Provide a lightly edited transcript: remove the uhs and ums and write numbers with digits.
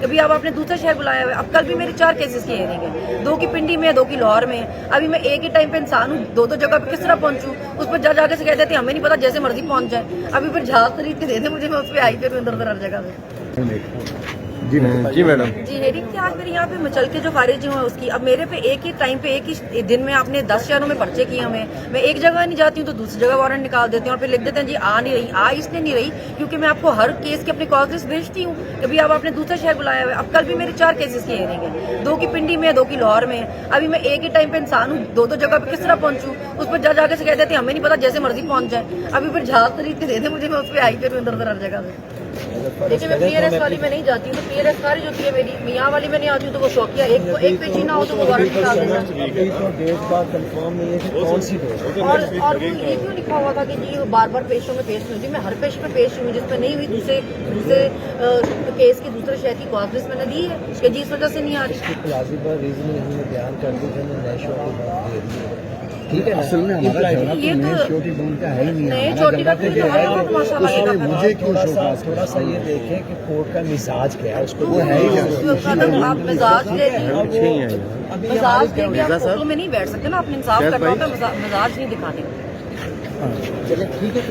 ابھی آپ نے دوسرے شہر بلایا ہوا ہے. اب کل بھی میری 4 کیسز کی ہیئرنگ ہے, 2 کی پنڈی میں ہے, 2 کی لاہور میں ہے. ابھی میں ایک ہی ٹائم پہ انسان ہوں, 2 جگہ پہ کس طرح پہنچوں؟ اس پر جج آگے سے کہہ دیتے ہیں ہمیں نہیں پتا, جیسے مرضی پہنچ جائیں. ابھی پھر جہاز خرید کے دے دیں مجھے, میں اس پہ آئی پھر ادھر ادھر ہر جگہ سے. جی میڈم جی ہیئرنگ تھی آج میرے یہاں پہ مچل کے جو خارج ہوئے اس کی. اب میرے پہ ایک ہی ٹائم پہ ایک ہی دن میں آپ نے 10 شہروں میں پرچے کیے ہمیں. میں ایک جگہ نہیں جاتی ہوں تو دوسری جگہ وارنٹ نکال دیتے ہیں اور پھر لکھ دیتے ہیں جی آ نہیں رہی. اس لیے نہیں رہی کیونکہ میں آپ کو ہر کیس کے اپنے کال لسٹ بھیجتی ہوں. کبھی آپ نے دوسرے شہر بلایا ہوا ہے. اب کل بھی میری 4 کیسز کی ہیئرنگ ہے, 2 کی پنڈی میں ہے, 2 کی لاہور میں ہے. ابھی میں ایک ہی ٹائم پہ انسان ہوں, 2 جگہ پہ کس طرح پہنچوں؟ اس پر جج آگے سے کہہ دیتے ہیں ہمیں نہیں پتا, جیسے مرضی پہنچ جائیں. ابھی پھر جہاز خرید کے دے دیں مجھے, میں اس پہ آئی پھر ادھر ادھر ہر جگہ سے. لیکن میں پی آر ایس والی میں نہیں جاتی ہوں, تو پی آر ایس خارج ہوتی ہے میری. میاں والی میں نہیں آتی ہوں تو وہ شوقیہ ایک پہ جینا ہو تو وہ وارنٹ نکال دینا. اور یہ کیوں لکھا ہوا تھا کہ جی بار بار پیشوں میں پیش نہیں ہوتی؟ میں ہر پیش پہ پیش ہوں جس پہ نہیں ہوئی دوسرے کیس کی دوسرے شہر کی کال لسٹ میں نے دی ہے کہ جی اس وجہ سے نہیں آ رہی. ٹھیک ہے, اصل میں ہمارا چھوٹی بون کا ہے ہی نہیں. نہیں چھوٹی بات نہیں, ہمارے وہاں تو ماشاء اللہ یہ مجھے کیوں تھوڑا سا یہ دیکھیں کہ کورٹ کا مزاج کیا ہے, اس کو وہ ہے ہی آپ مزاج دے دی, مزاج دے کے فوٹو میں نہیں بیٹھ سکتے نا, آپ نے انصاف کرنا ہوتا ہے, مزاج نہیں دکھانے. چلے ٹھیک ہے.